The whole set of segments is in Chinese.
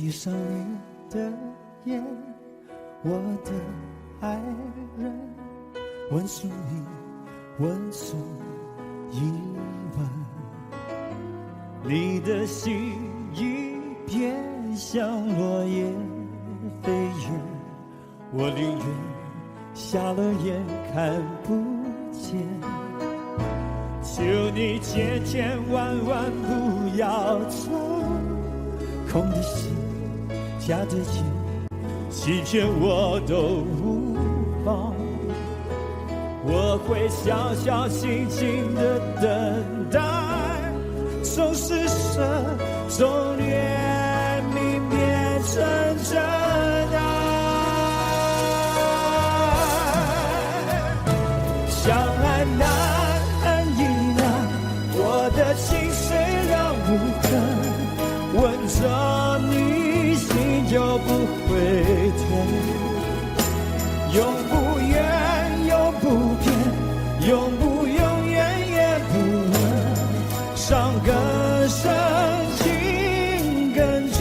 闭上你的眼，我的爱人，问宿你，问宿一问，你的心已变像落叶飞远，我宁愿瞎了眼看不见，求你千千万万不要走，空的心假的眼，欺骗我都无妨，我会小小心心的等待，从施舍从怜悯变成真爱，相爱难恨亦难，我的情虽然无痕，吻着你心就不会疼，永不远永不变，永不永远也不问，伤更深情更重。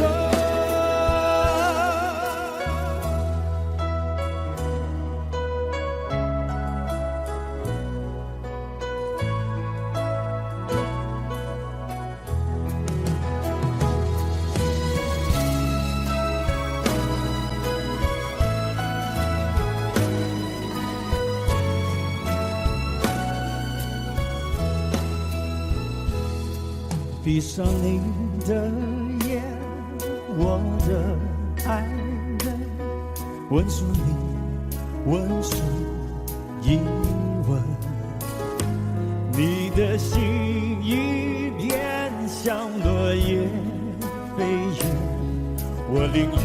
闭上你的眼，我的爱人，吻住你，吻住一吻，你的心已变像落叶飞远，我宁愿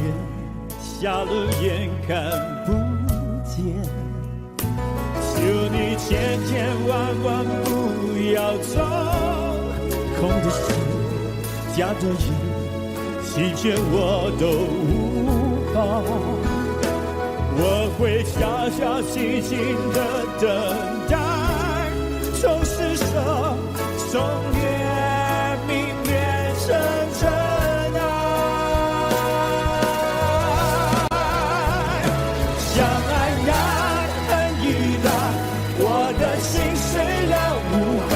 瞎了眼看不见，求你千千万万不要走，空的心假的眼，欺骗我都无妨，我会小小心心的等待，从施舍从怜悯变成真爱，相爱难恨亦难，我的心虽然无痕，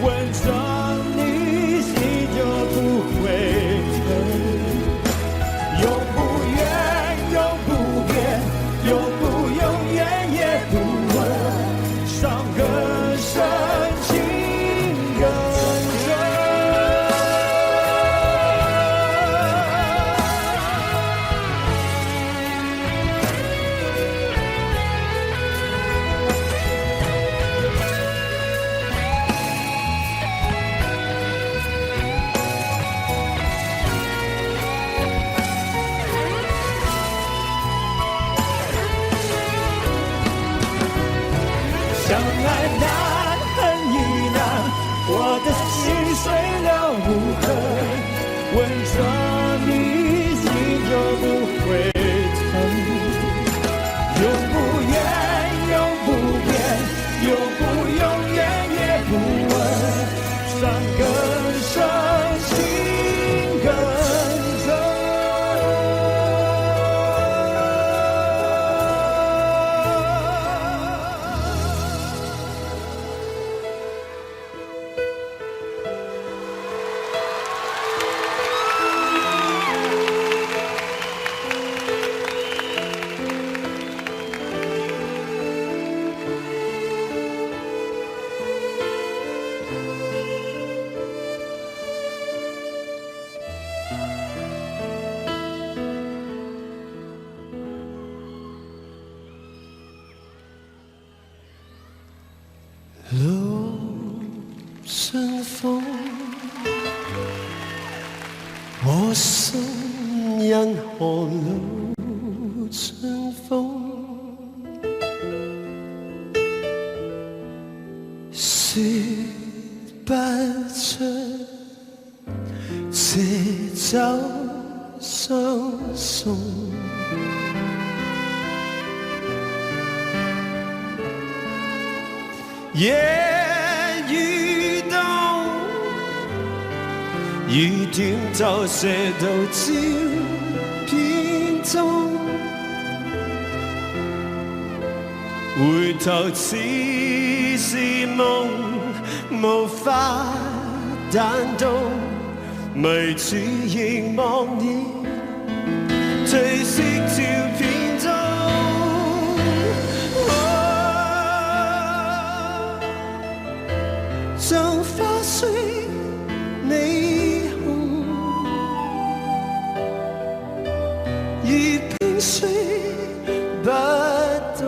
吻着你心就不会疼，永不远永不变，永不永远也不问，伤更深情更真。相爱难恨亦难，我的心虽了无痕，吻着你心就不会疼，永不远永不变，永不永远也不问，伤更深情更真。路顺风，我心因何路顺风？说不出这走相送。夜雨冬，已短就射到照片中，回頭似是夢，無法彈動，迷住凝望你褪色照片中，像花雖美紅，而萍水不動，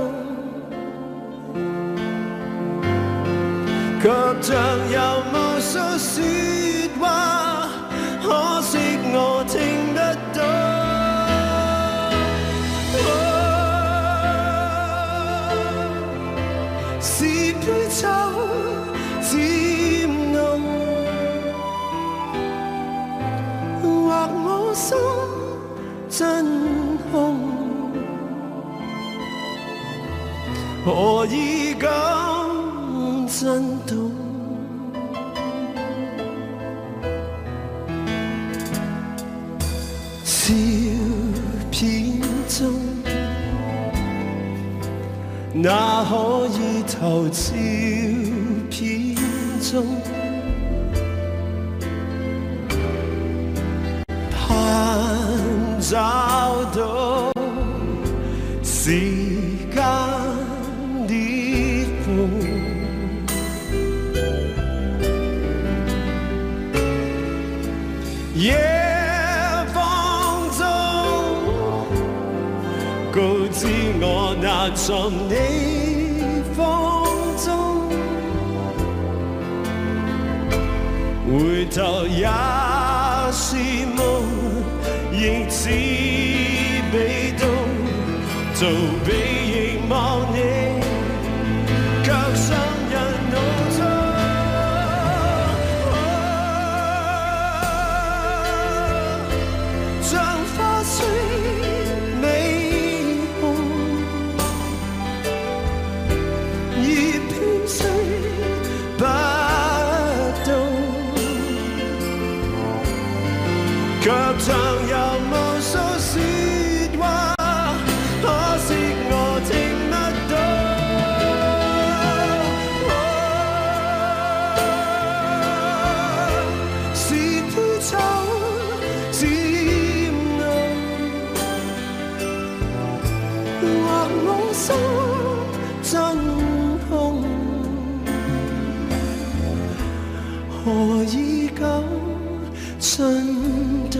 卻像有無數説話，可惜我聽得到。是杯酒漸濃，或我心真空，何以咁震動？照片中，那可以投照片中，盼找到時間裂縫，夜放縱，告知我那從你風中，回頭也是夢，仍似被動，做比凝望你，卻傷人腦中。像花雖美紅，而萍水不動，卻像有無數説話，可惜我聽不到。是杯酒漸濃，或我心真空，何以咁震動？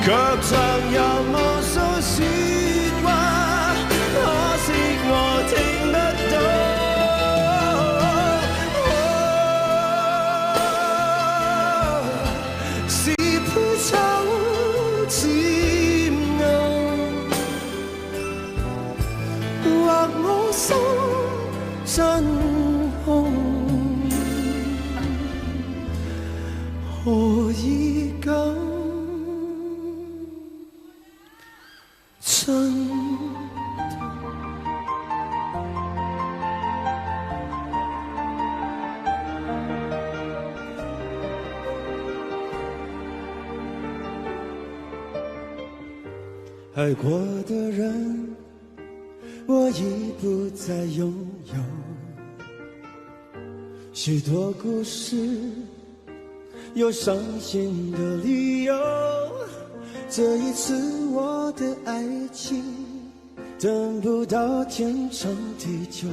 卻像有無數説話，可惜我聽不到。是杯酒漸濃，或我心真空，何以咁真？爱过的人，我已不再拥有。许多故事，有伤心的理由。这一次我的爱情，等不到天长地久。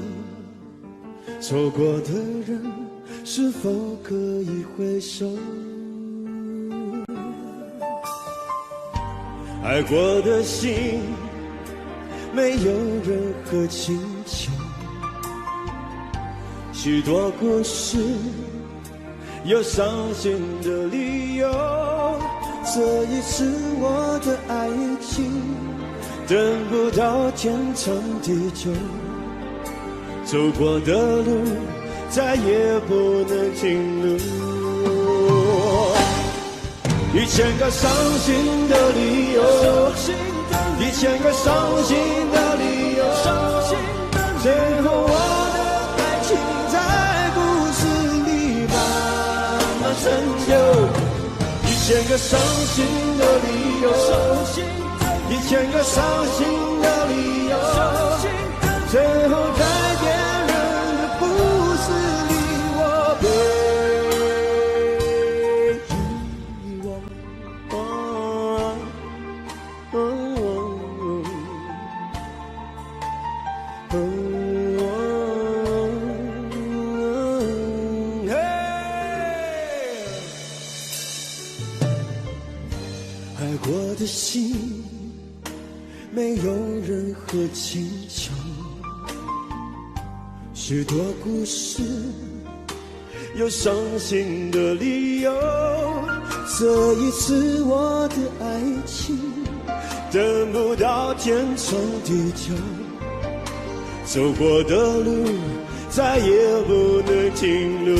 错过的人，是否可以回首？爱过的心，没有任何请求。许多故事，有伤心的理由。这一次我的爱情，等不到天长地久。走过的路，再也不能停留。1000个伤心的理由，1000个伤心的理由，最后我的爱情在故事里慢慢成就。1000个伤心的理由，1000个伤心的理由，最后在别人的故事里，我被遗忘。爱过的心，没有任何请求。许多故事，有伤心的理由。这一次我的爱情，等不到天长地久。走过的路，再也不能停留。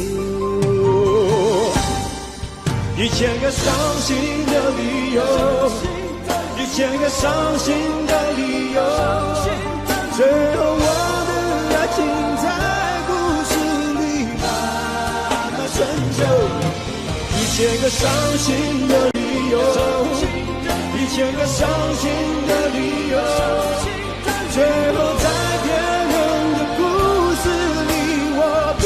1000个伤心的理由，1000个伤心的理由，最后我的爱情在故事里慢慢成就。1000个伤心的理由，1000个伤心的理由，最后在别人的故事里，我被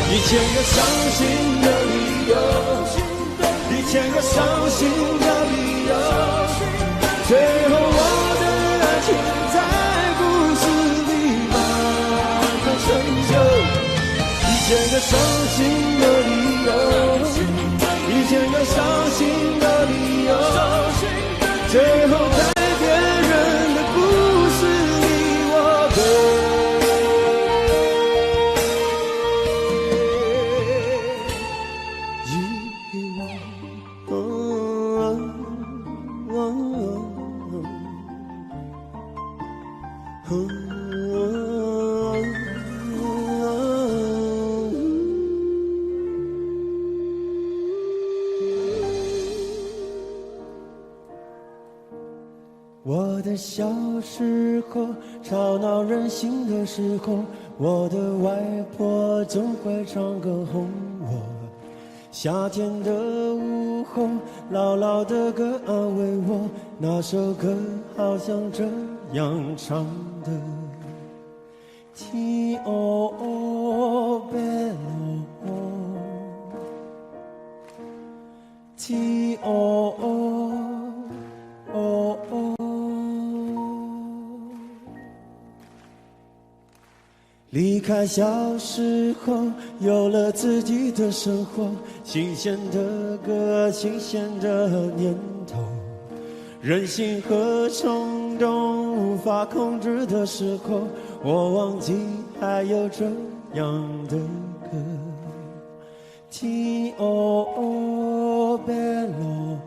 1000个伤心的理由，1000个伤心的理由，最后我的爱情在故事里慢慢成就。1000个伤心的理由，1000个伤心的理由，最后在别人的故事里，我被我的小时候，吵闹任性的时候，我的外婆总会唱歌哄我。夏天的午后，姥姥的歌安慰我，那首歌好像这样唱的 Ti o bello Ti o离开小时候，有了自己的生活，新鲜的歌，新鲜的念头，任性和冲动无法控制的时候，我忘记还有这样的歌 Ti o bello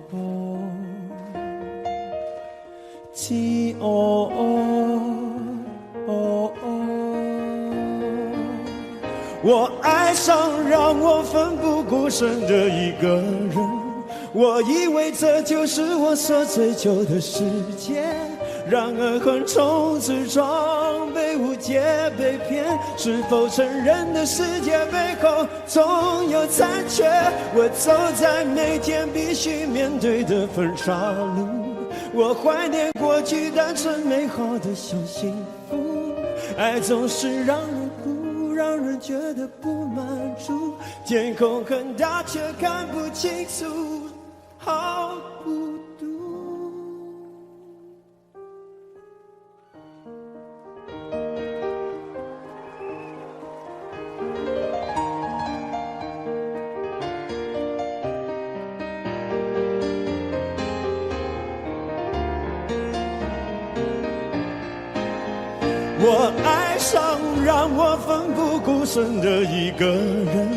Ti o 我爱上让我奋不顾身的一个人，我以为这就是我所追求的世界，然而横冲直撞，被误解被骗，是否成人的世界背后总有残缺？我走在每天必须面对的分岔路，我怀念过去单纯美好的小幸福，爱总是让人哭，让人觉得不满足，天空很大却看不清楚，好孤独。我爱上让我奋不顾身的一个人，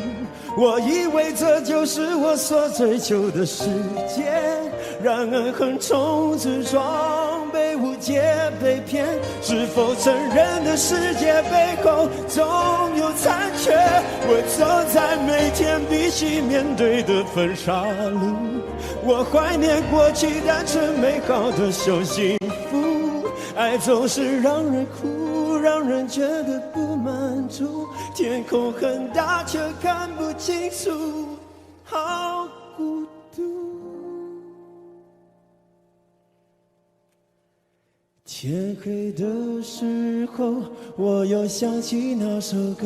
我以为这就是我所追求的世界，然而横冲直撞，被误解被骗，是否成人的世界背后总有残缺？我走在每天必须面对的分岔路，我怀念过去单纯美好的小幸福，爱总是让人哭，让人觉得不满足，天空很大却看不清楚，好孤独。天黑的时候，我又想起那首歌，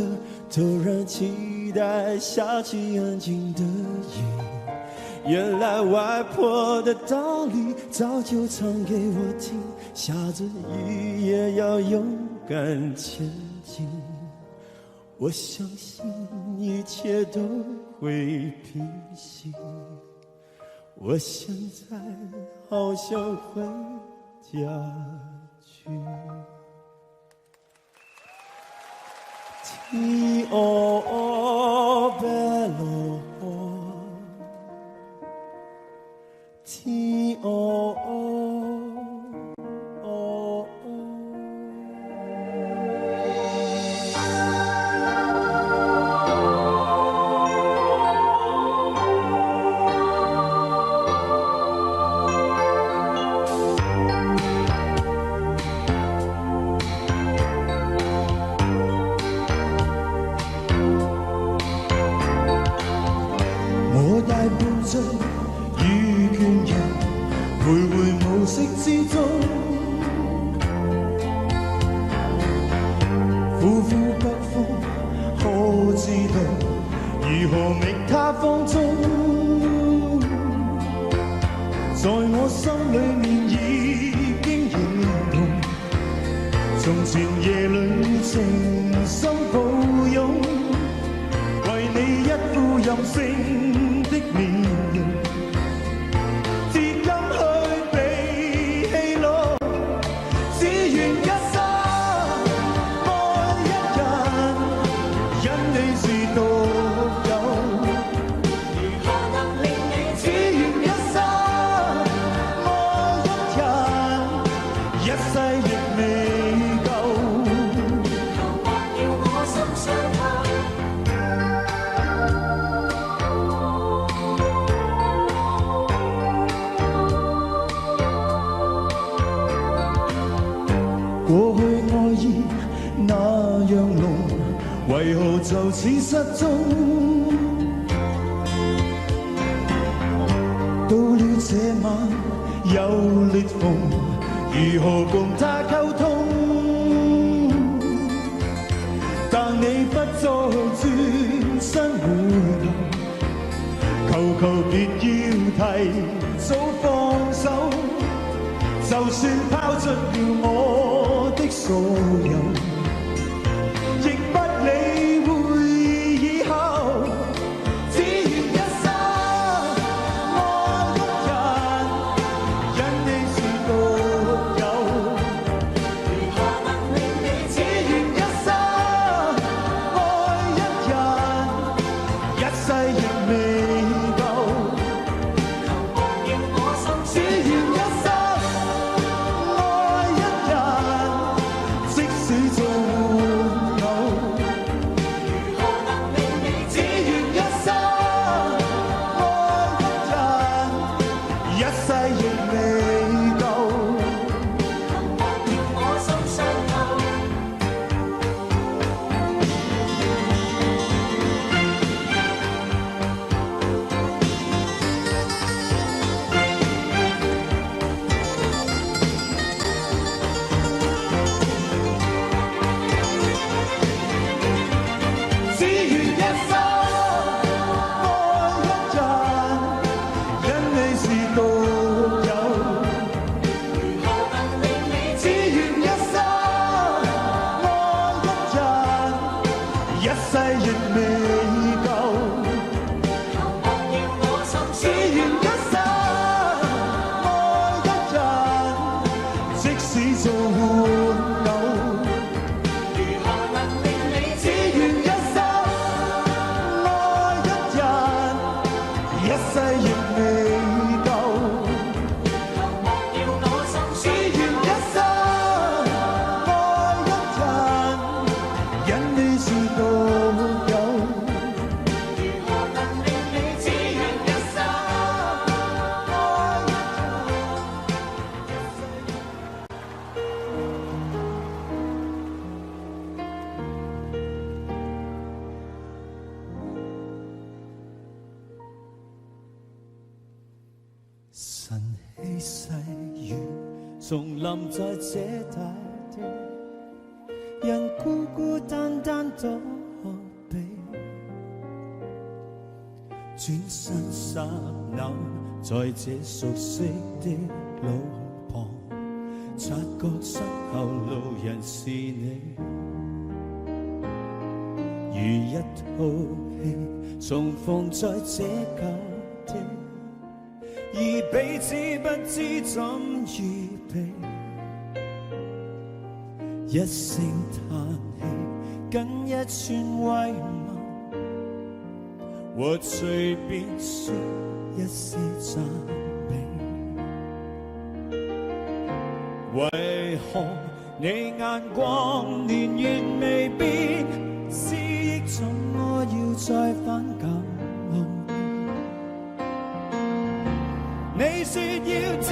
突然期待下起安静的夜。原来外婆的道理早就唱给我听，下着雨也要勇敢前进。我相信一切都会平息。我现在好想回家去。天哦bello，天哦我大半醉與倦人徘徊無色之中，苦苦北風可知道如何覓他芳蹤，在我心裏面已經認同，從前夜裏情深抱擁，為你一副任性的面容，至今去被戲弄，只願一生愛一人，因你是獨有，如何能令你只願一生愛一人，一世亦未夠，求或要我心傷透。過去愛意那樣濃，為何就此失蹤？到了這晚有裂縫，如何共他溝通？但你不再轉身回頭，求求別要提早放手，就算拋出了我的所有，亦不理會以後，只願一生愛一人，因你是獨有，如何能令你只願一生愛一人，一世亦未夠，求忘掉我心，只願一生愛一人，即使在做玩偶，如何能令你只愿一生爱一人，一世亦未够。求莫要我心只愿一生爱一人，因你是独有。如何能令你只愿一生爱一神氣細雨重臨在這大地，人孤孤單單躲避，轉身剎那，在這熟悉的路旁，察覺身後路人是你，如一套戲重逢在這舊地。而彼此不知怎預備，一聲嘆氣，跟一串慰問，和隨便說一些讚美。為何你眼光年月未變，思憶怎麼要再返舊？你說要走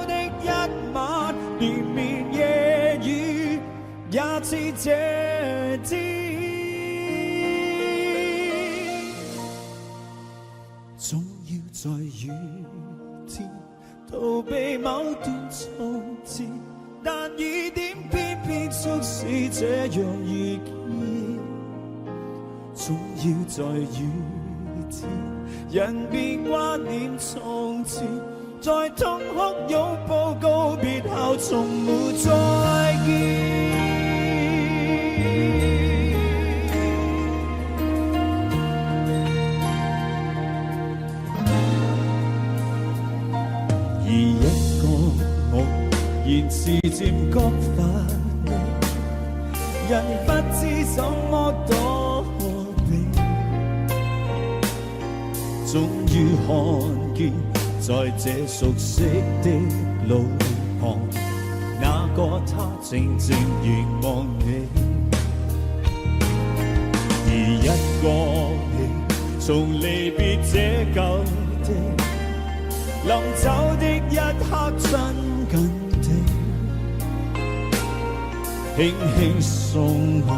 的一晚，連綿夜雨也似這天，總要在雨天逃避某段從前，但雨點偏偏促使這樣遇見，總要在雨天人便掛念從前，在痛哭擁抱告別後從沒再見。而一個夢然是漸覺乏味，人不知怎麼躲避，終於看見在這熟悉的路旁，那個他靜靜凝望你，而一個你從離別這舊地，臨走的一刻親近地，輕輕送我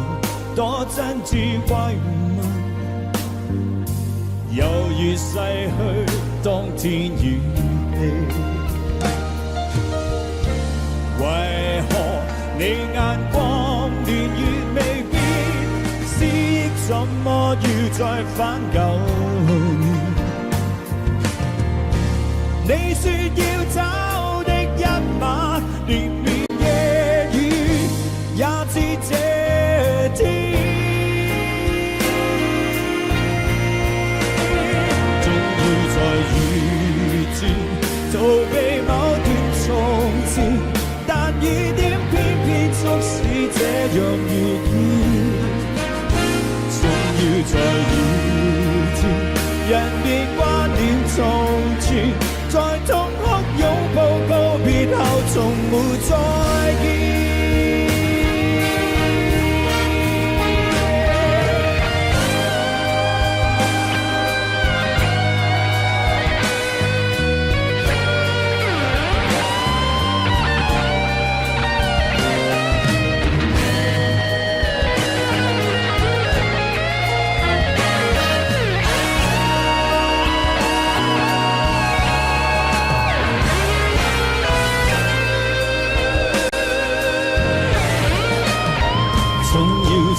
多真摯慰問，猶如逝去當天與地。為何你眼光年月未變，思憶怎麼要再返舊年？你說要走的一晚，連綿夜雨也似這天，終要在雨天逃避某段從前，但雨點偏偏促使這樣遇見，終要在雨天人便掛念從前，在痛哭擁抱告別後從沒再見。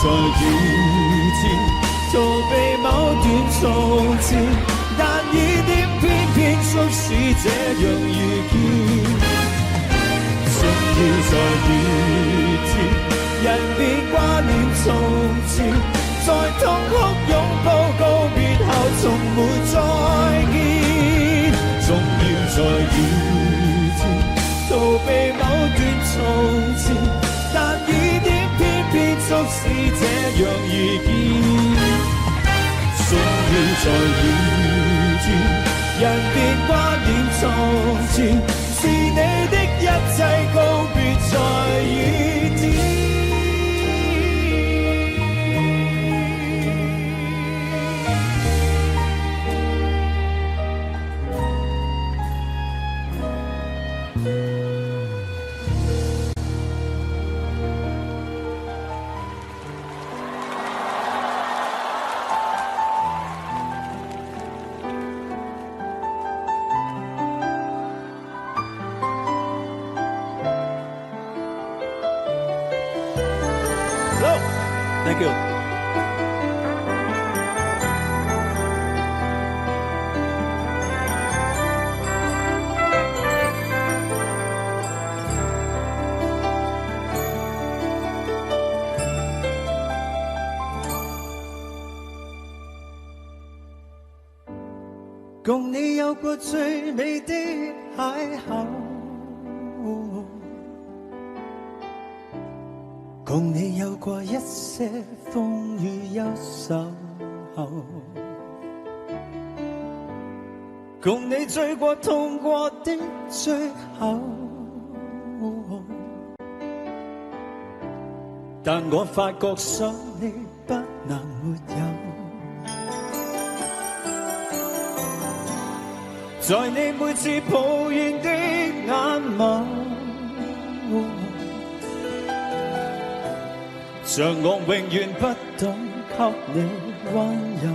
在雨天逃避某段從前，但雨點偏偏促使這樣遇見，終要在雨天人便掛念從前，在痛哭擁抱告別後從沒再見，終要在雨天逃避某段從是這樣易見，總要在遇見，人便掛念從前，是你的一切告別在雨天。Thank you. 共你有過最美的邂逅，共你有過一些風雨憂愁後，共你醉過痛過的最後，但我發覺想你不能沒有，在你每次抱怨的眼眸，像我永遠不懂給你溫柔，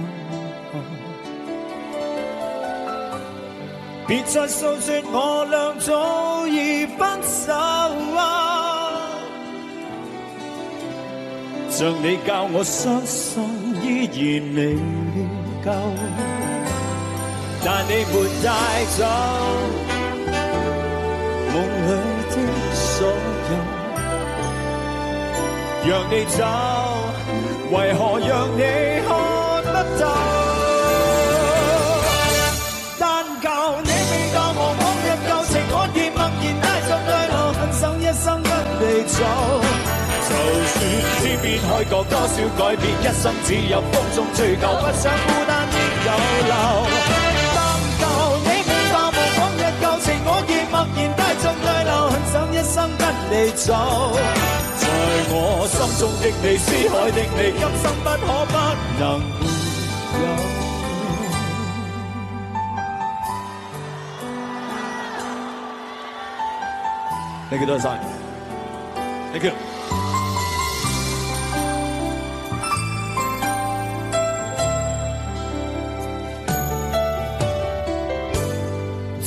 別再訴說我倆早已分手像你教我相信依然未夠，但你沒帶走夢裏的所有。讓你走，為何讓你看不透？但求你未淡忘往日舊情，我亦默然帶着淚流，很想一生跟你走。就算天邊海角多少改變，一生只有風中追求，不想孤單的逗留。但求你未淡忘往日舊情，我亦默然帶着淚流，很想一生跟你走。在我心中的你，思海的你，今生不可不能沒有。Thank you，多謝。Thank you。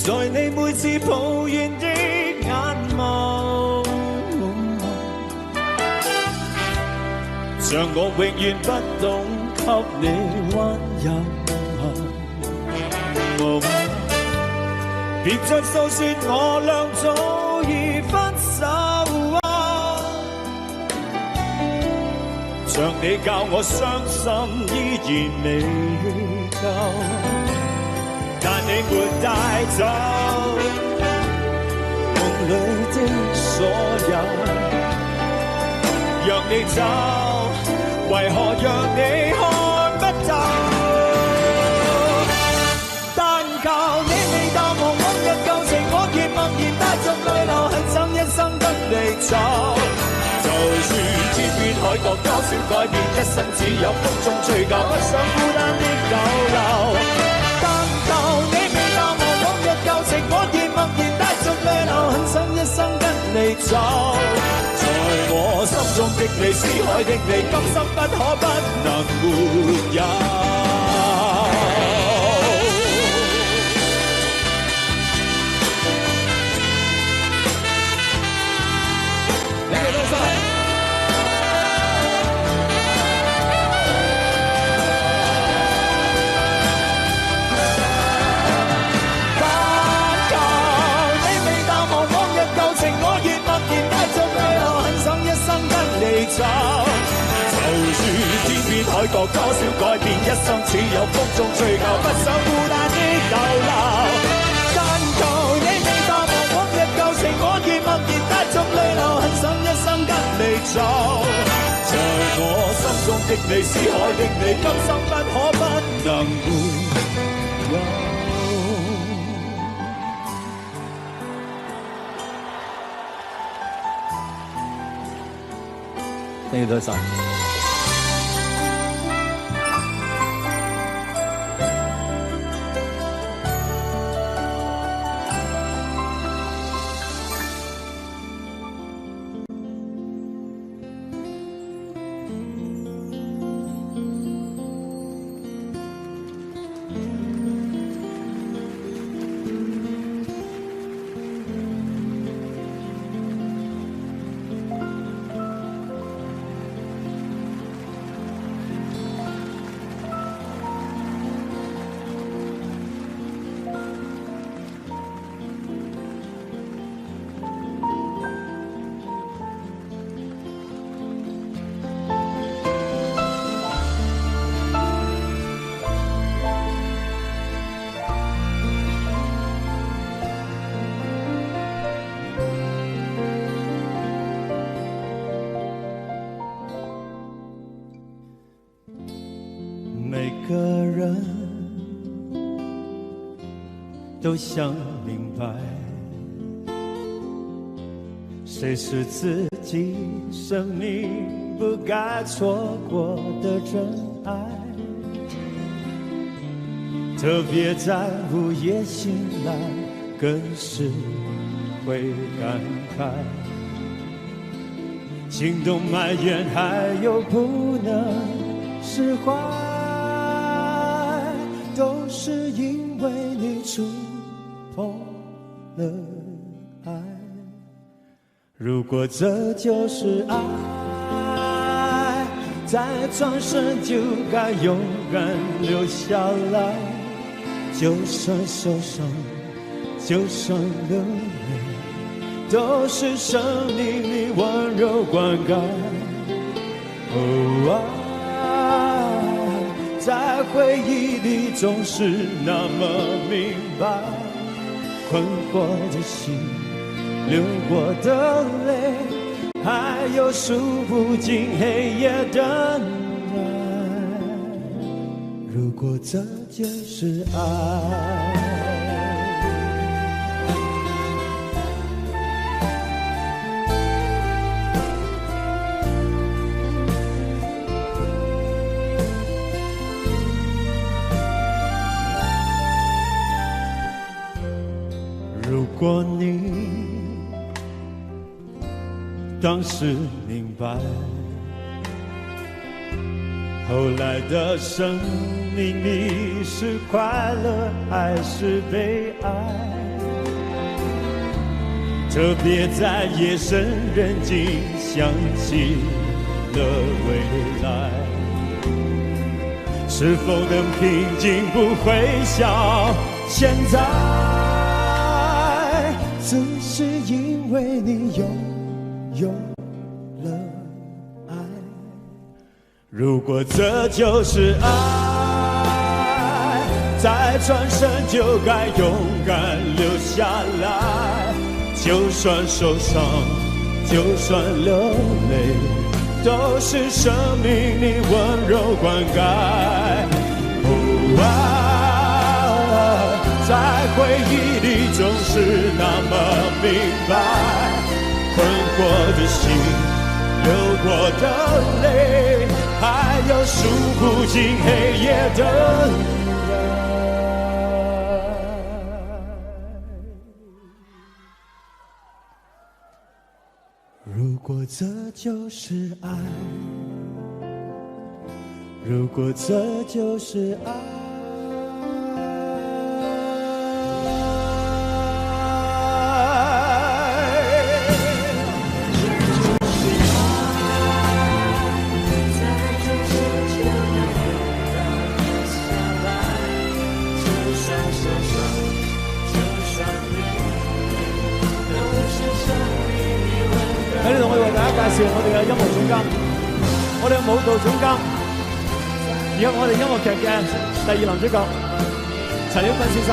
在你每次抱怨的眼眸，像我永遠不懂給你溫柔，別再訴說我倆早已分手，像你教我相信依然未夠，但你沒帶走夢裏的所有，讓你走。為何讓你看不透？但求你未淡忘往日舊情，我亦默然帶着淚流，很想一生跟你走。就算天邊海角多少改變，一生只有風中追究，不想孤單的逗留。但求你未淡忘往日舊情，我亦默然帶着淚流，很想一生跟你走。我心中的你，思海的你，今生不可不能沒有。你哋多謝。但求你未淡忘往日舊情，我亦默然帶着淚流，很想一生跟你走。就算天邊海角多少改變，一生只有風中追求，不想孤單的逗留。但求你未淡忘往日舊情，我亦默然帶着淚流，很想一生跟你走。在我的你，思海的你，今生不可不能沒有。Thank you 多謝。每个人都想明白，谁是自己生命不该错过的真爱，特别在午夜醒来，更是会感慨，心动埋怨还有不能释怀，都是因为你触碰了爱。如果这就是爱，再转身就该勇敢留下来，就算受伤，就算流泪，都是生命里温柔灌溉。在回忆里总是那么明白，困惑的心，流过的泪，还有数不尽黑夜等待。如果这就是爱，如果你当时明白，后来的生命里是快乐还是悲哀，特别在夜深人静想起了未来，是否能平静不会像现在，只是因为你有了爱。如果这就是爱，再转身就该勇敢留下来，就算受伤，就算流泪，都是生命里温柔灌溉。在回忆里总是那么明白，困惑的心，流过的泪，还有数不尽黑夜等待。如果这就是爱，如果这就是爱，喺呢度，我哋為大家介紹我哋嘅音樂總監，我哋嘅舞蹈總監，以及我哋音樂劇嘅第二男主角陳曉君先生。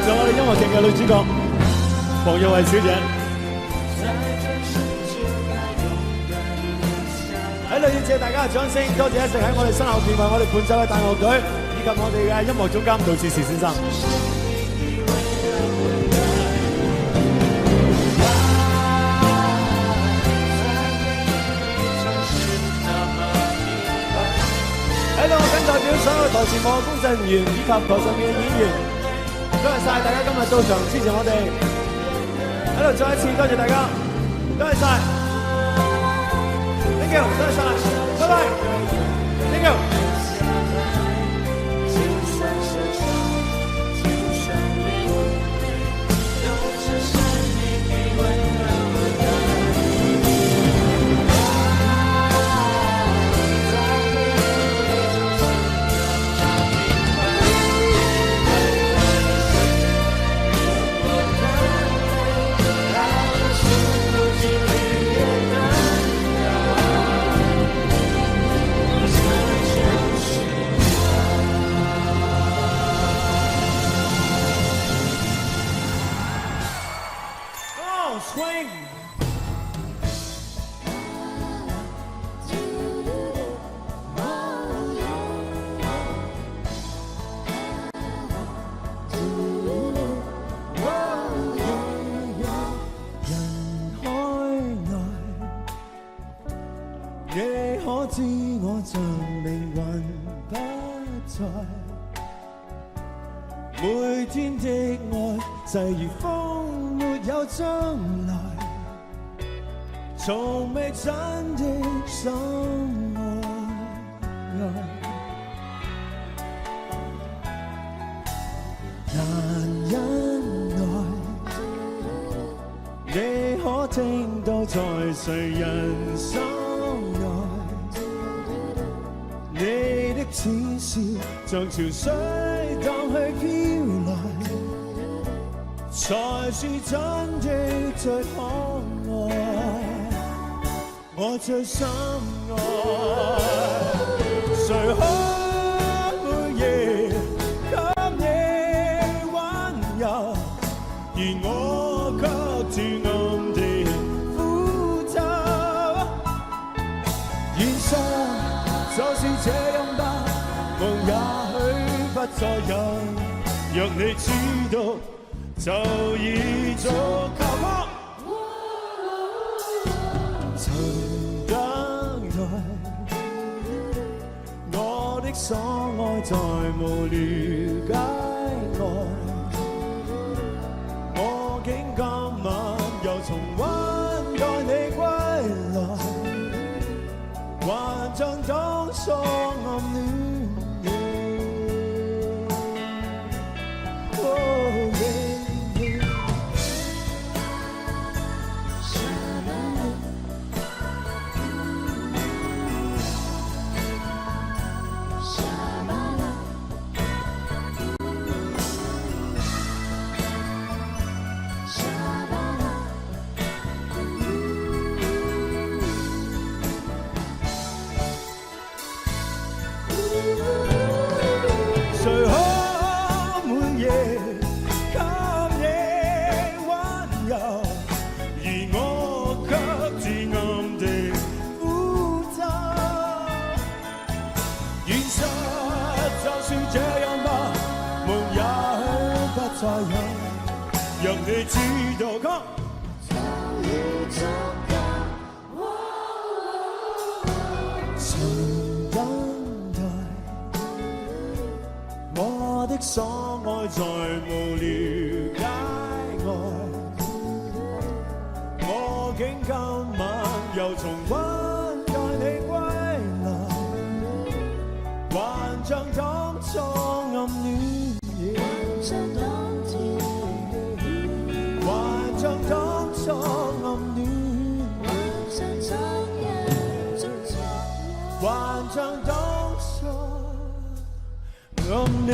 仲有我哋音樂劇嘅女主角黃玉慧小姐。喺度要謝大家嘅掌聲，多謝一直喺我哋身後邊為我哋伴奏嘅大樂隊，以及我哋嘅音樂總監杜志時先生。喺度我謹代表所有台前幕後工作人員以及台上面嘅演員，多謝晒大家今日到場支持我哋。喺度再一次多謝大家，多謝晒。Thank you， 多謝晒，拜拜。Thank you。Swing。人海內，你可知我像命運不在，每天的愛際如風。沒有將來，從未真的相愛。難忍耐，你可聽到在誰人心內？你的恥笑像潮水蕩去飄來。才是真的最可愛，我最深愛。誰可每夜給你溫柔，而我卻自暗地負責。現實就是這樣吧，夢也許不再有，若你知道。就已足夠。曾等待，我的所愛在無聊街外，我竟今晚又重溫待你歸來，還像當初暗戀。讓你知道，就已足夠。曾等待，我的所愛在無聊街外，我竟今晚又重溫待你歸來，還像當初暗戀。像當初暗戀，還像當初暗戀。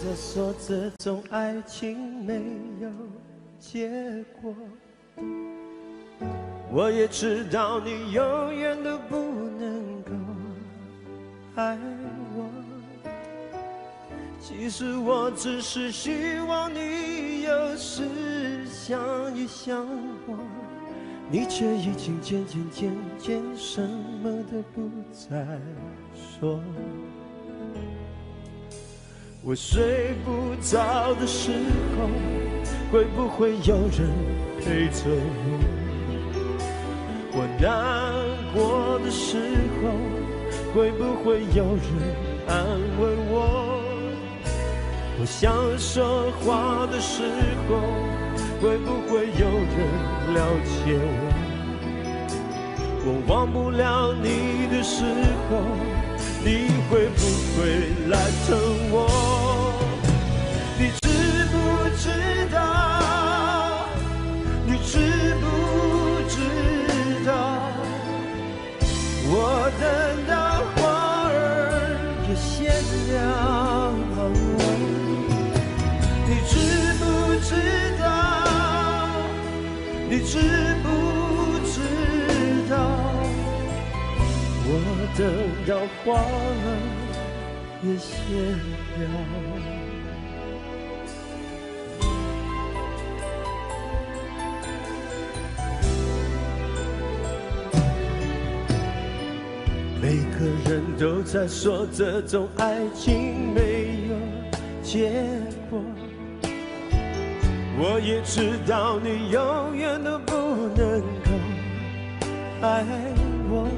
在说这种爱情没有结果，我也知道你永远都不能够爱我。其实我只是希望你有时想一想我，你却已经渐渐什么都不再说。我睡不着的时候，会不会有人陪着我？我难过的时候，会不会有人安慰我？我想说话的时候，会不会有人了解我？我忘不了你的时候，你会不会来疼我？你知不知道？你知不知道？我等到花儿也谢了，你知不知道？你知不知道？我等到花儿也谢了。每个人都在说这种爱情没有结果，我也知道你永远都不能够爱我。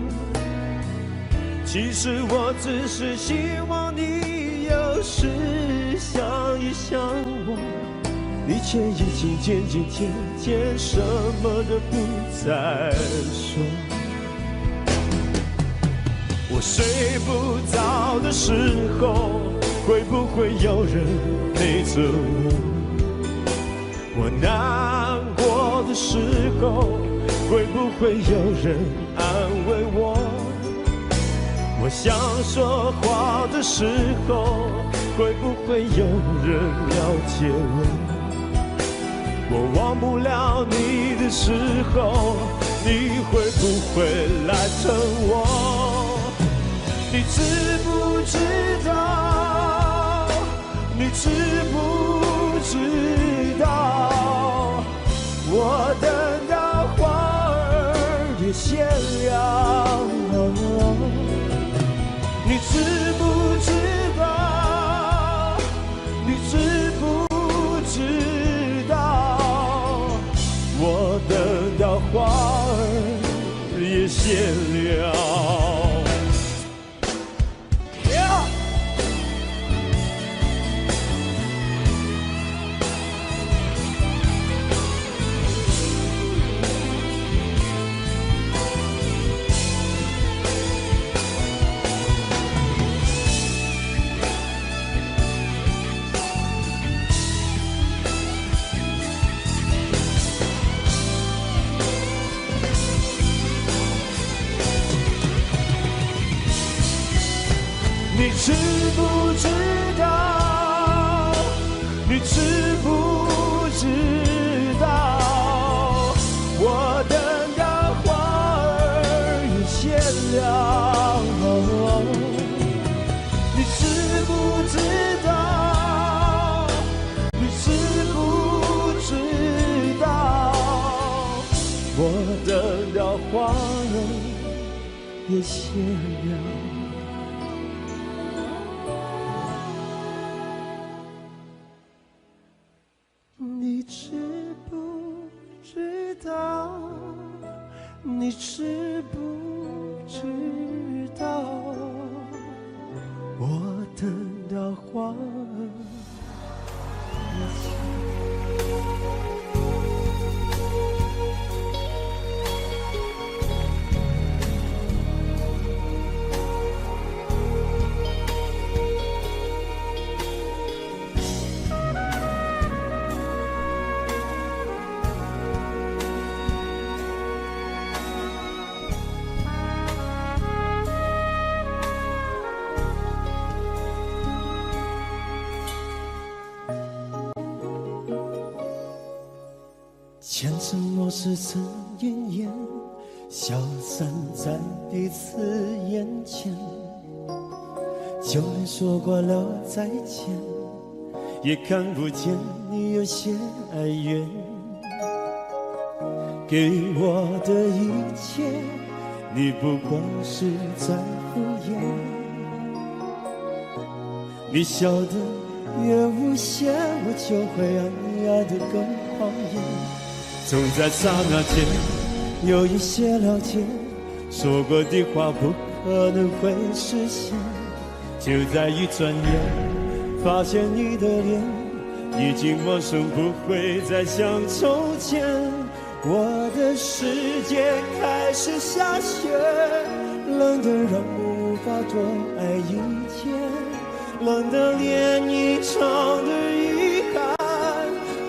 其实我只是希望你有时想一想我，你却已经渐什么都不再说。我睡不着的时候，会不会有人陪着我？我难过的时候，会不会有人安慰我？我想说话的时候，会不会有人了解我？我忘不了你的时候，你会不会来疼我？你知不知道？你知不知道？我等到花儿也谢了，你知不知道？你知不知道？我等到花儿也谢了。你知不知道？你知不知道？我等到花儿也谢了，你知不知道？你知不知道？我等到花儿也谢了。你知不知道？你知不知道？我等到花儿也谢了。前尘莫是曾云烟，消散在彼此眼前。就连说过了再见，也看不见你有些哀怨。给我的一切，你不过是在敷衍。你笑得越无邪，我就会让你爱得更狂野。总在刹那间有一些了解，说过的话不可能会实现。就在一转眼，发现你的脸已经陌生，不会再像从前。我的世界开始下雪，冷得让我无法多爱一天，冷得连一场的遗憾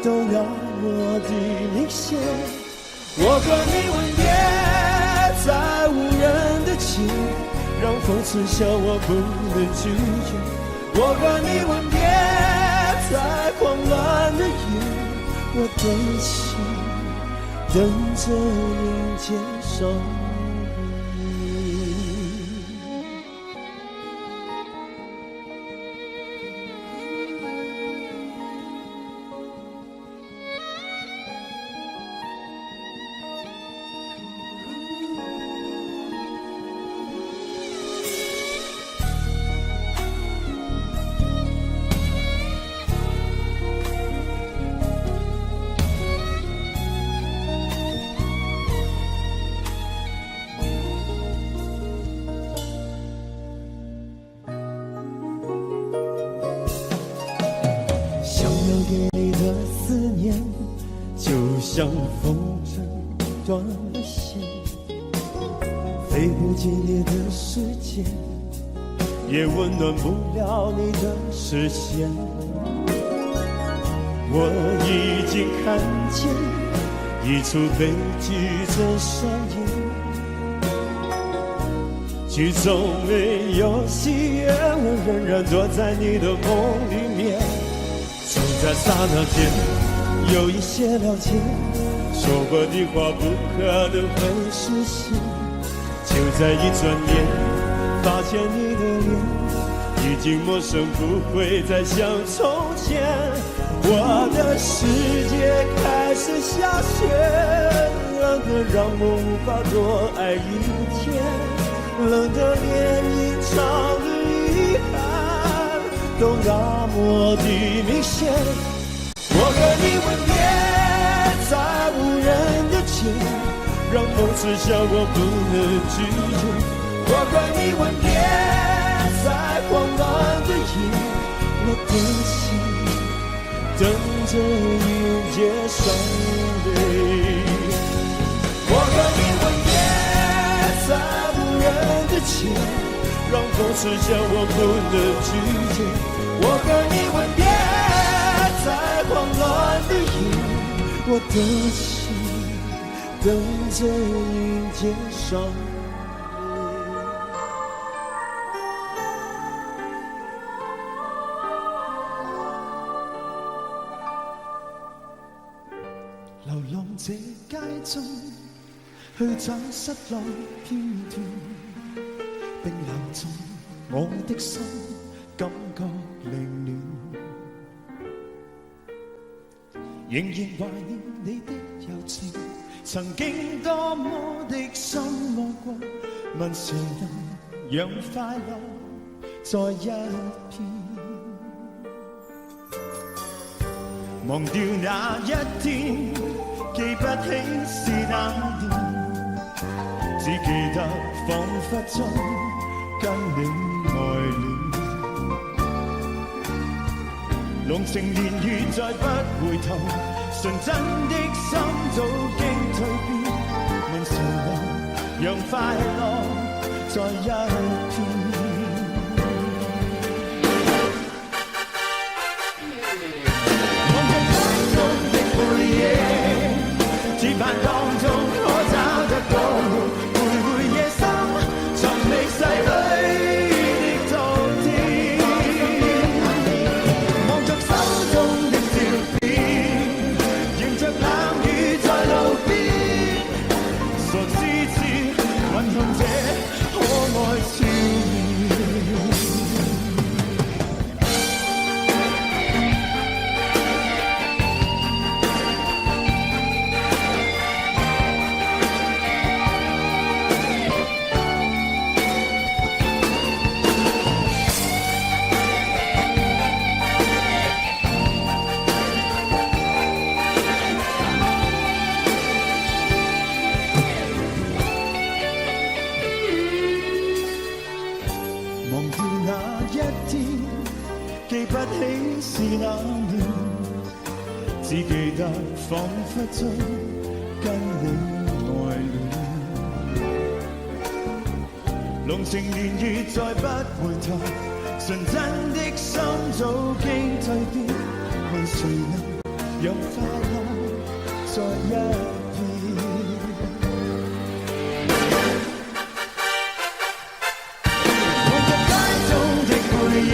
都那么的明显。我和你吻别在无人的街，让风痴笑我不能拒绝。我和你吻别在狂乱的夜，我的心等着迎接伤悲。给你的思念，就像风筝断了线，飞不进你的世界，也温暖不了你的视线。我已经看见一出悲剧正上演，剧中没有喜悦，我仍然躲在你的梦里面。总在刹那间有一些了解，说过的话不可能会实现。就在一转眼，发现你的脸已经陌生，不会再像从前。我的世界开始下雪，冷得让我无法多爱一天，冷得连一场的遗憾都那么的明显。我和你吻别在无人的街，让风痴笑我不能拒绝。我和你吻别在狂乱的夜，我的心等着迎接伤悲。我和你吻别在无人的街，让风痴笑我不能拒绝。我和你吻别在狂乱的夜，我的心等着迎接伤悲。流浪這街中，去找失落片段，冰冷中我的心感覺凌亂，仍然懷念你的柔情，曾經多麼的心愛過，問誰能讓快樂在一片，忘掉那一天，記不起是哪年，只記得彷彿中跟你愛戀。濃情年月再不回頭，純真的心早經蛻變。問誰能讓快樂在一片？望着街中的背影，只盼當中可找得到徘徊夜深尋覓世裏。在那年，只記得彷彿中跟你愛戀，濃情年月再不回頭，純真的心早經蛻變，問誰能讓快樂再一遍？望着街中的背影，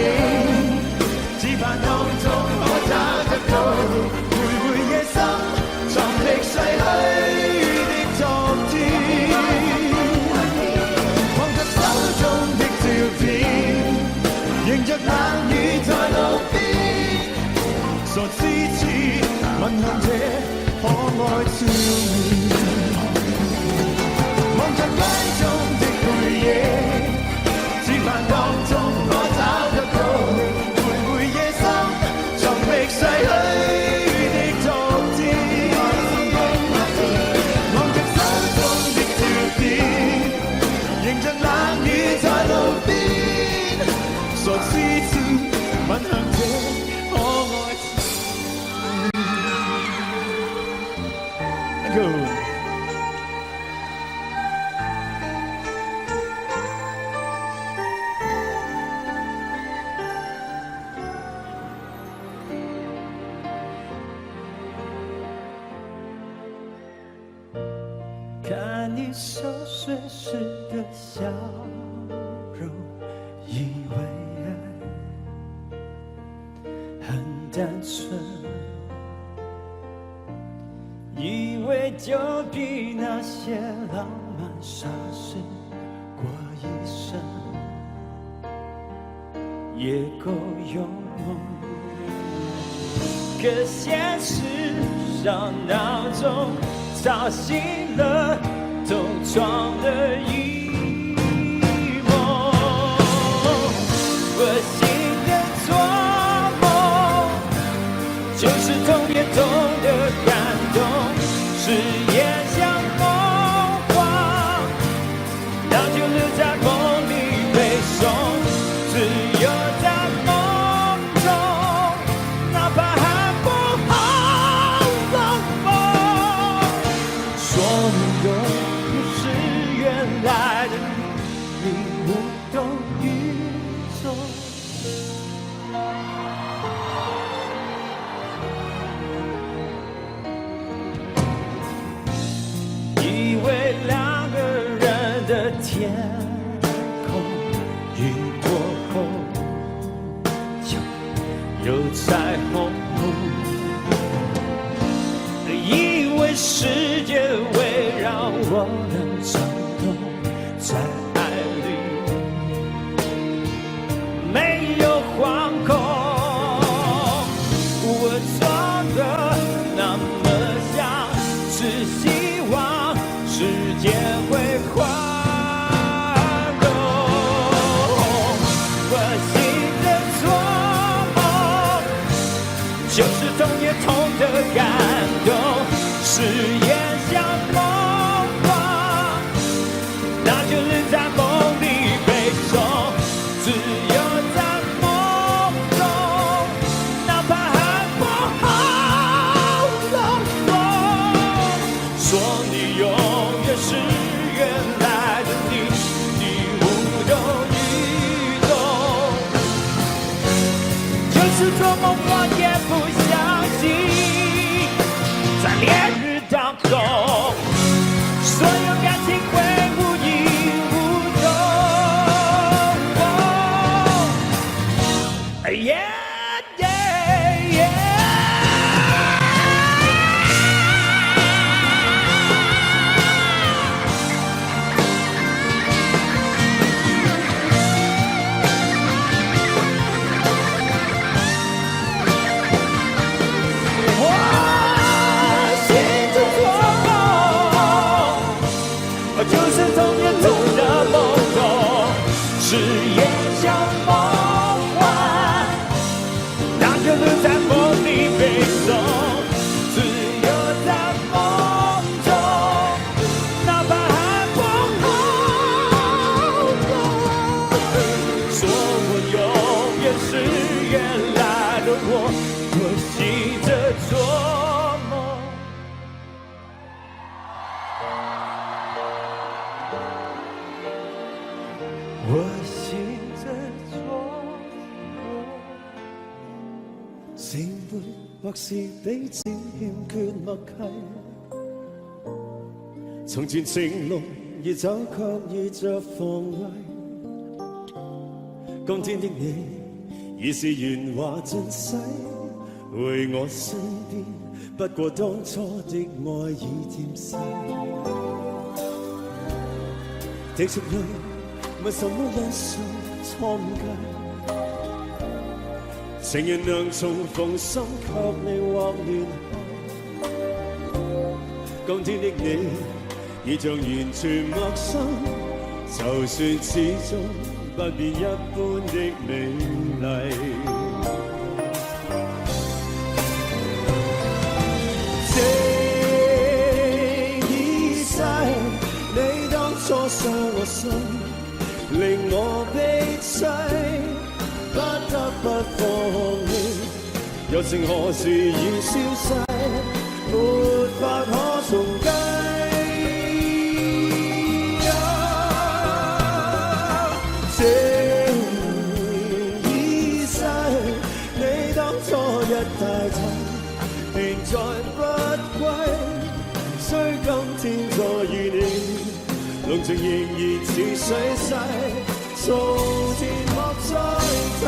只盼當中可找得到你，徘徊夜深，藏歷逝去的昨天。望着手中的照片，迎着冷雨在路邊，傻痴痴吻向這可愛笑面。望着街中的背影，只盼當中可找得到你，徘徊夜深，藏歷逝去的昨天。望着手中的照片，迎着冷雨在路邊，傻痴痴吻向這可愛笑面。Thank you。看你熟睡时的笑容，以为爱很单纯，以为就比那些浪漫傻事过一生也够用。可现实上闹钟吵醒了同床的一梦，恶心的做梦，就是痛也痛的感动，誓言像梦话，那就留在梦里背诵，自由在梦中，哪怕还不好冷漠。说你永远是原来的你，无动于衷。以为两个人的天空雨过后就有彩虹，以为世界围绕我能转动，在爱里没有惶恐。我装的那么像是希望世界会宽容，恶心的做梦，就是痛也痛的感动，誓言像梦话，那就留在梦里背诵，自由在梦中，哪怕还不好冷漠。说你永远是原来的你，你无动于衷，就是做梦我也不相信，在烈日当中，所有感情会无影无踪。Yeah, yeah, yeah。就是痛也痛的梦中，誓言像梦话，那就留在梦里背诵，自由在梦中，哪怕还不好懂。说我永远是原来的我。我醒着做梦，我醒着做梦，成败或是彼此欠缺默契。從前情濃已走，卻遇着防衛。今天的你已是圓滑盡洗，回我身邊，不過當初的愛已漸逝。的出淚，問什麼因素錯誤計？情人能重逢，心卻未獲聯繫。今天的你已像完全陌生，就算始終不變一般的美麗。情已逝，你當初傷我心，令我悲凄，不得不放棄。友情何時已消逝，沒法可重計。情已逝，你當初一帶走，便再不歸。雖今天再遇你，濃情仍然似水逝，從前莫再提。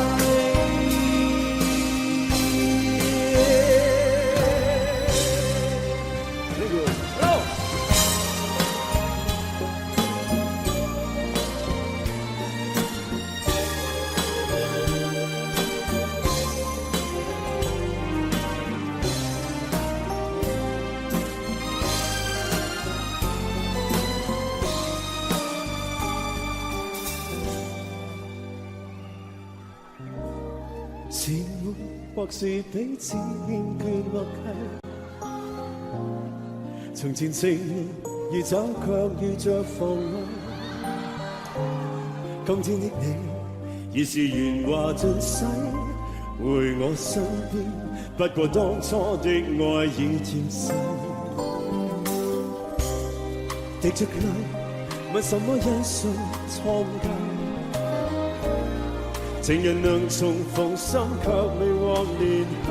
前沒或是彼此欠缺默契，從前情路已走，卻遇着妨礙。今天的你已是圓滑盡洗，回我身邊，不過當初的愛已漸逝。滴着淚，問什麼因素錯誤計？情人能重逢，心卻未獲聯繫。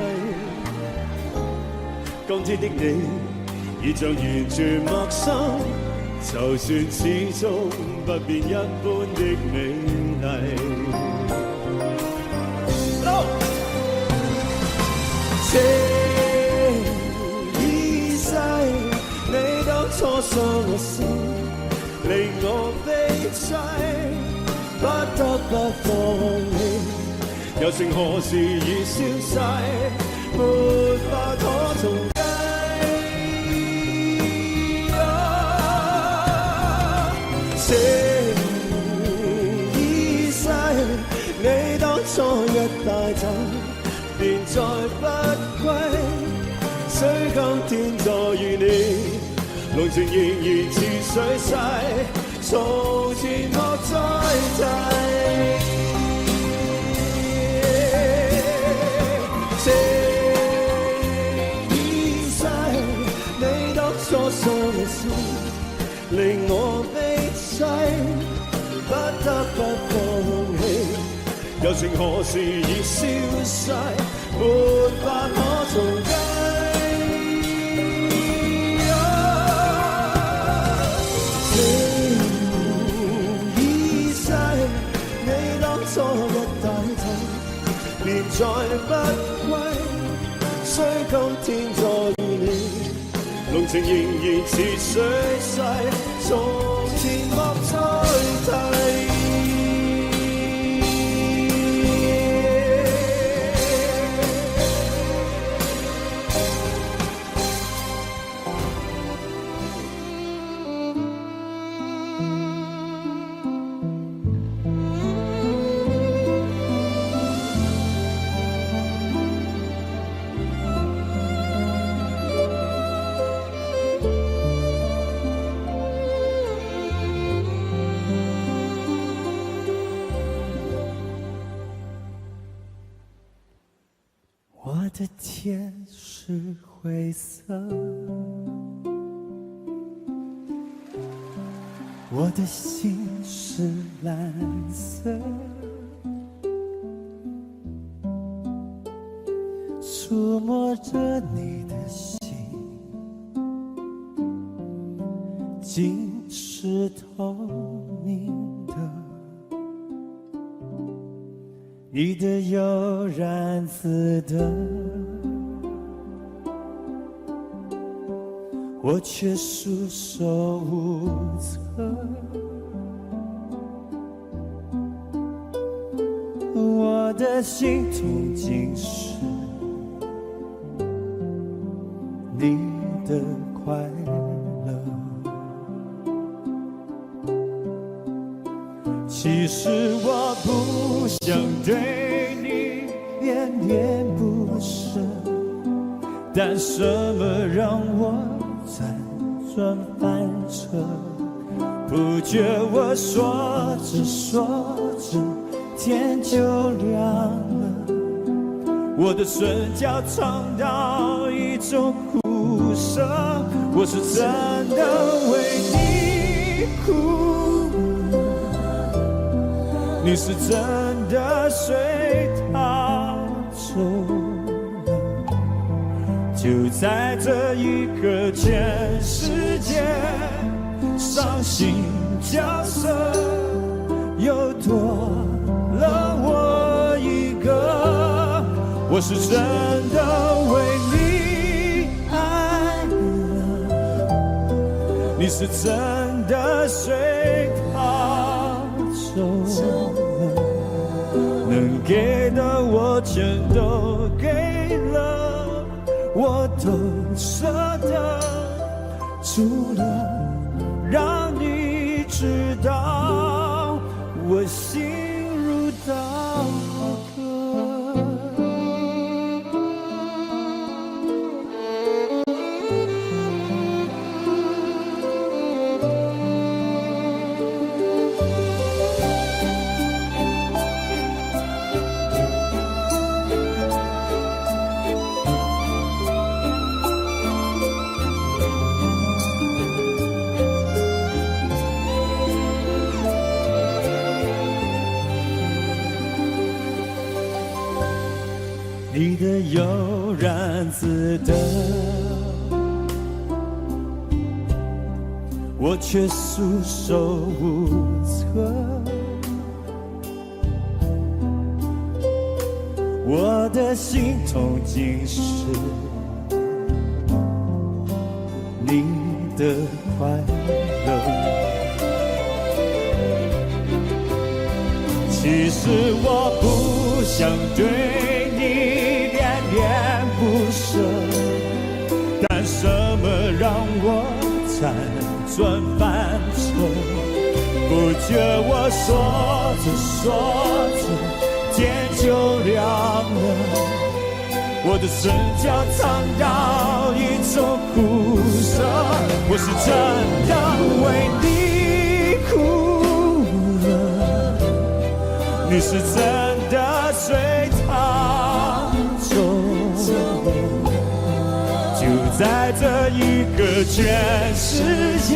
今天的你已像完全陌生，就算始終不變一般的美麗。情已逝，你當初傷我心，令我悲凄，不得不放棄。友情何時已消逝，沒法可重計。情已逝，你當初一帶走，便再不歸。雖今天再遇你，濃情仍然似水逝，從前莫再提。情已逝，你當初傷我心，令我悲凄，不得不放棄。友情何時已消逝，沒法可重計。初一帶走，便再不歸。雖今天再遇你，濃情仍然似水逝，從前莫再提。天是灰色，我的心是蓝色，触摸着你的心，竟是透明的。你的悠然自得，我却束手无策。我的心痛竟是你的快乐。其实我不想对你恋恋不舍，但什么让我辗转反侧？不觉我说着说着，天就亮了，我的唇角尝到一种苦涩，我是真的为你哭了，你是真的随他走了，就在这一刻，全世界伤心角色又多了我一个，我是真的为你爱了，你是真的随他走了，能给的我全都给了，我都舍得，除了让你知道我心如刀割。你的悠然自得，我却束手无策。我的心痛竟是你的快乐。其实我不想对你恋恋不舍，但什么让我辗转反侧？不觉我说着说着，天就亮了，我的唇角尝到一种苦涩，我是真的为你哭了，你是真的随他走了，就在这一个全世界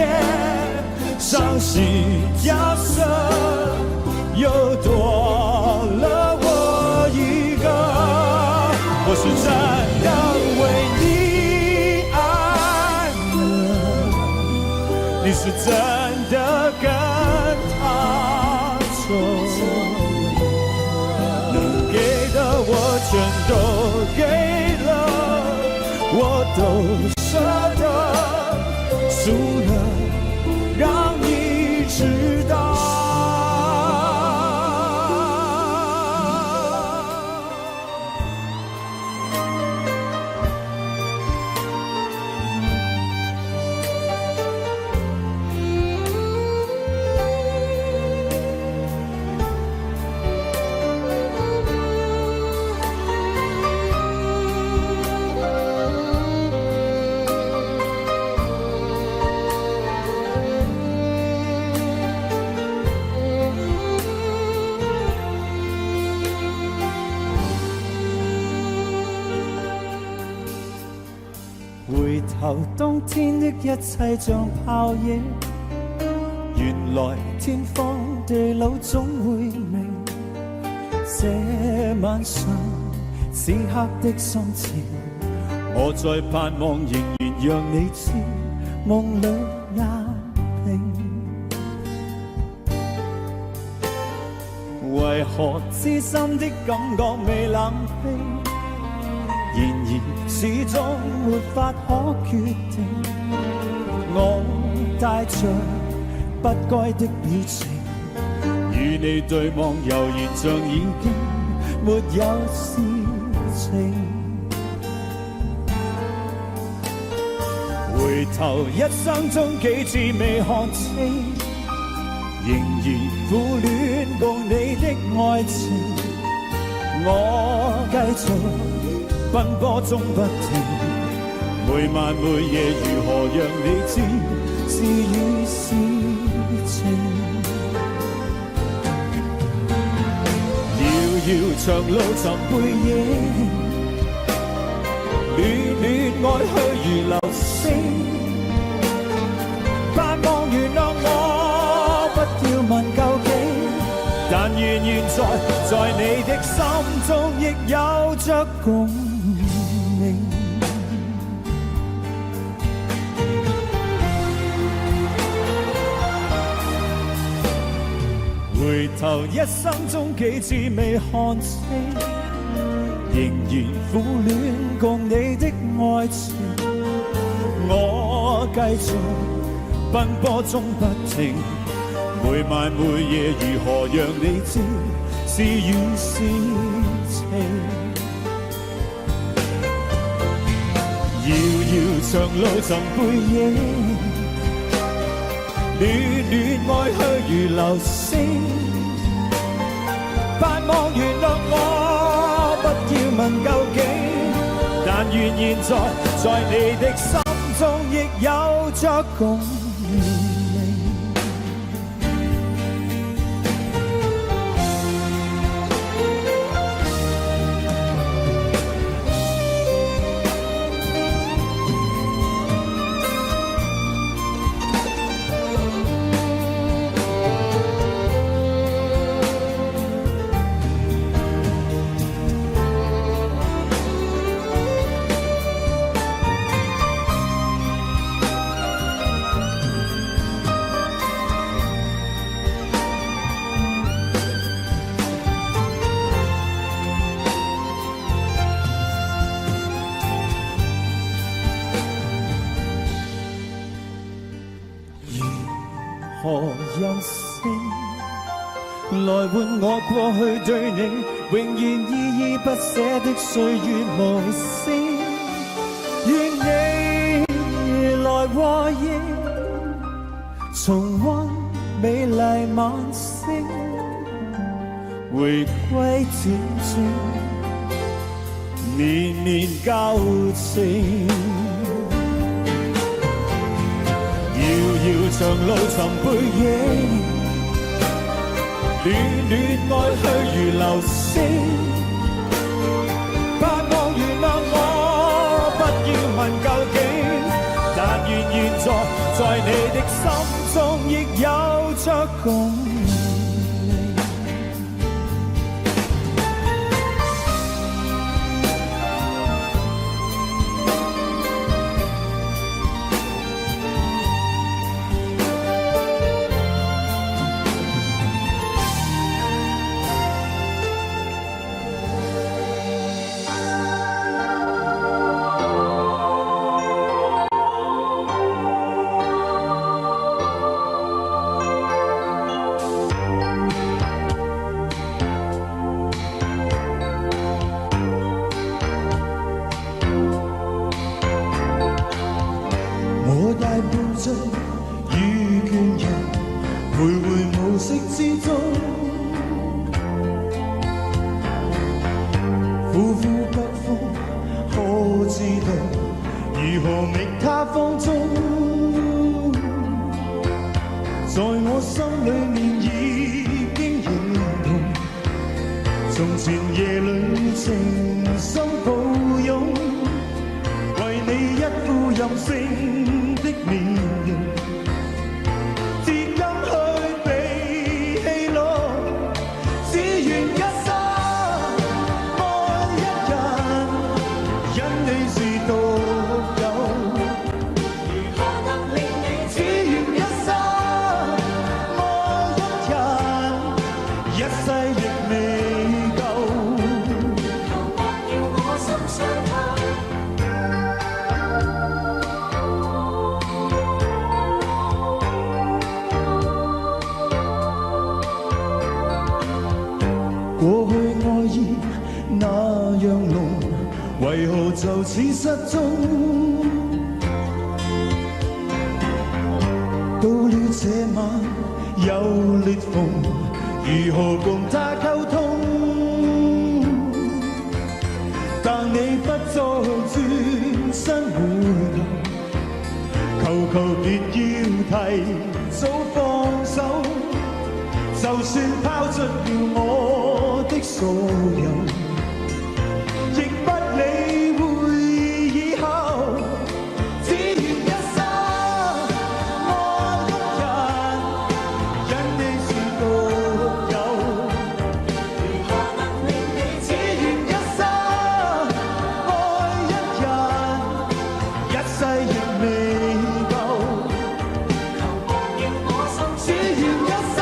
伤心角色又多了我一个，我是真的为你爱了，你是真的跟他走，能给的我全都给了，我都舍得，输了让你知道。頭，當天的一切像泡影。原來天荒地老總會明，這晚上此刻的心情，我在盼望仍然讓你知，夢裏壓平。為何痴心的感覺未冷冰？然而始終沒法可決定。我帶着不該的表情，與你對望，悠然像已經沒有事情。回頭一生中幾次未看清，仍然苦戀共你的愛情。我繼續奔波中不停，每晚每夜如何讓你知是與是情。遙遙長路尋背影，戀戀愛去如流星。盼望原諒我，不要問究竟，但願現在你的心中亦有着共鳴。回頭一生中幾次未看清，仍然苦戀共你的愛情。我繼續奔波中不停，每晚每夜如何讓你知是與是情。遙遙長路尋背影，戀戀愛去如流星。盼望原諒我，不要問究竟，但願現在你的心中亦有着共鳴。何有聲來換我過去對你永遠依依不捨的歲月無聲？願你來和應，重溫美麗晚星，回歸漸靜，年年交情。遙遙長路尋背影，戀戀愛去如流星。盼望原諒我，不要問究竟，但願現在你的心中亦有着共鳴。是獨有。如何能令你只願一生愛一人，一世亦未夠。求莫要我心傷透。過去愛意那樣濃，為何就此失蹤？到了這晚有裂縫，如何共他溝通？但你不再轉身回頭，求別要提早放手。就算拋出了我的所有，亦不理會以後，只願一生愛一人，因你是獨有。如何能令你只願一生愛一人，一世亦未夠。求莫要我心，只願一生。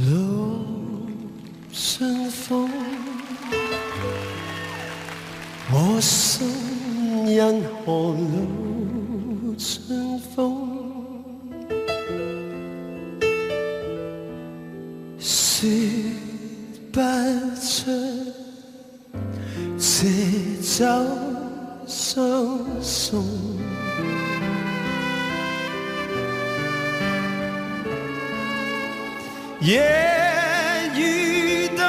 路順風，我心因何路順風？說不出，這走相送。夜雨冬，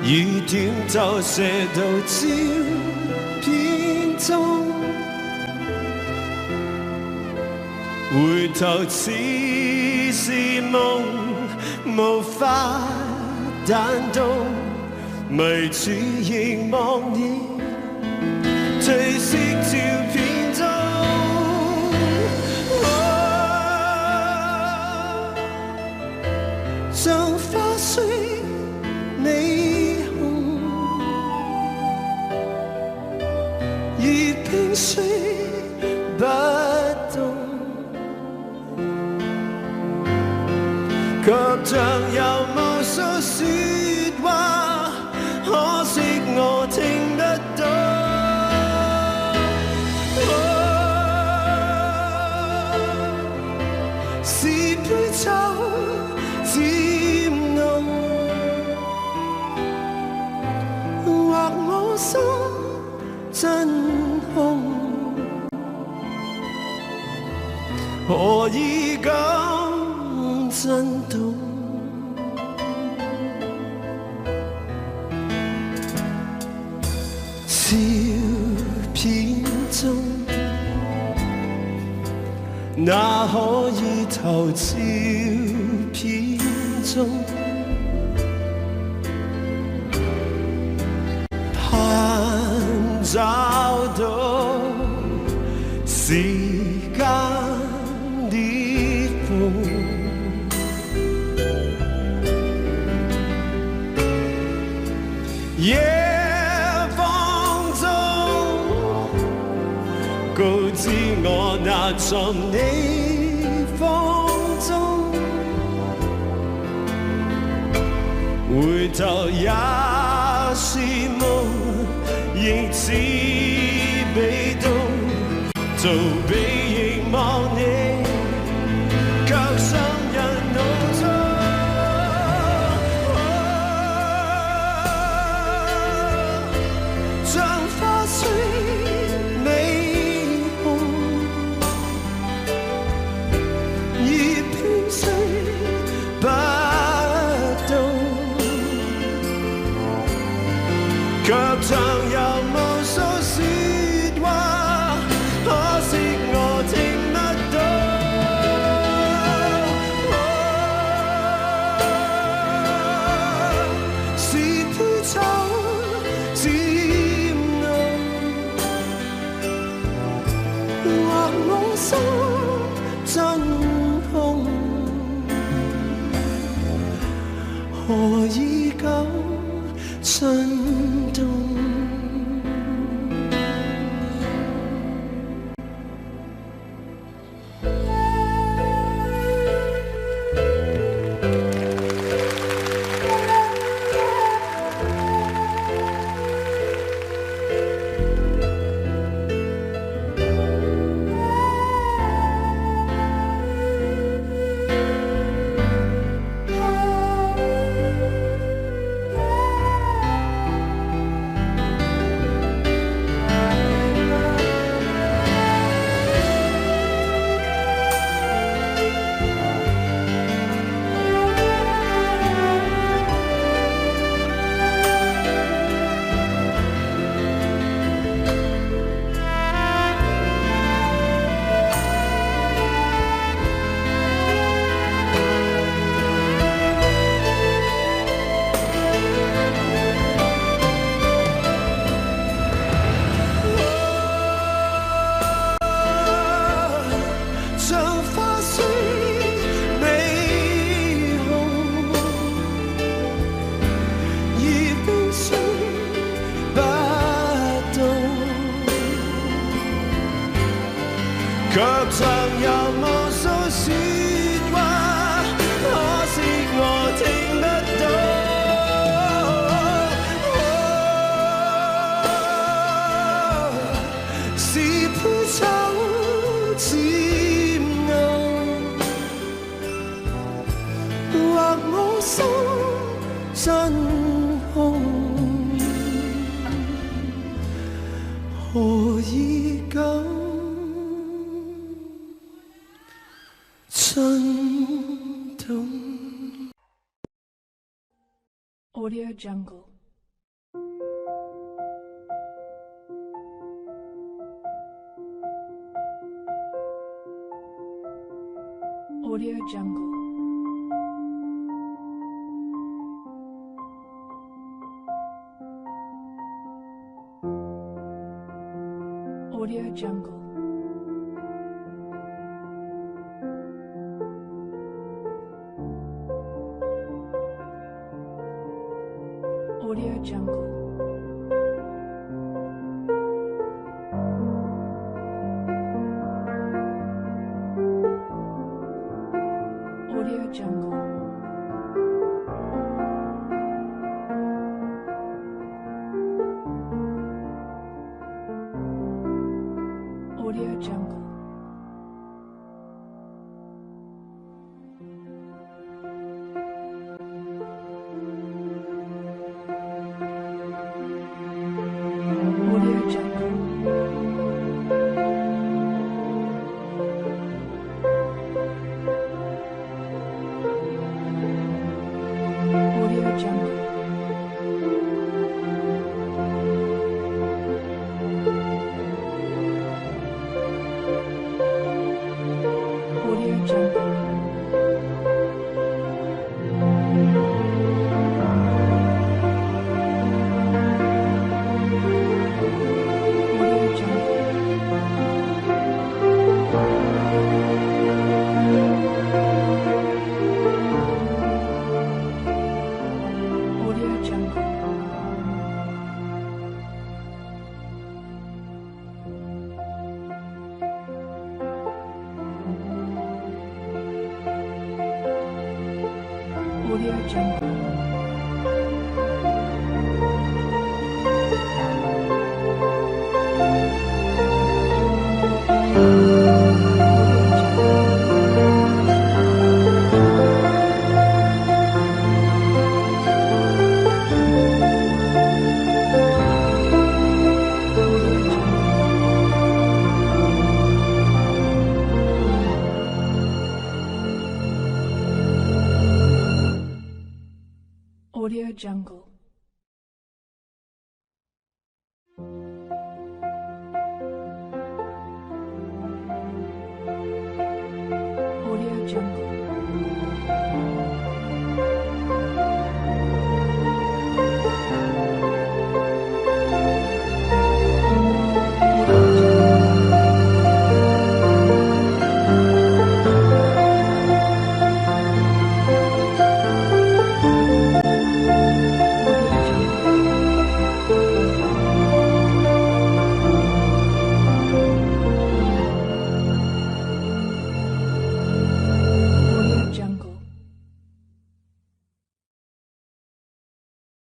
雨點就射到照片中，回頭似是夢，無法彈動，迷住凝望你褪色照片中。像花雖美紅，如冰雪不動，卻像有無數説話，可惜我聽得到。是杯酒漸濃，或我心真空，何以咁震動？照片中，那可以投照片中，盼找到時間裂縫。夜放縱，告知我那在你風中，回頭也是夢，亦只被動，逃避凝望你，卻滲入腦中。像花雖美紅，葉片雖不動，卻藏有無數説話，可惜我聽不到。是杯酒漸濃，或我心真空，何以咁震動？卻藏有無數説話，可惜我聽不到。是杯酒漸濃，或我心真空，何以咁震動？Audio Jungle。Audio Jungle。Audio Jungle。Audio Jungle。Audio Jungle。Audio Jungle。Audio Jungle。Audio Jungle. Audio Jungle.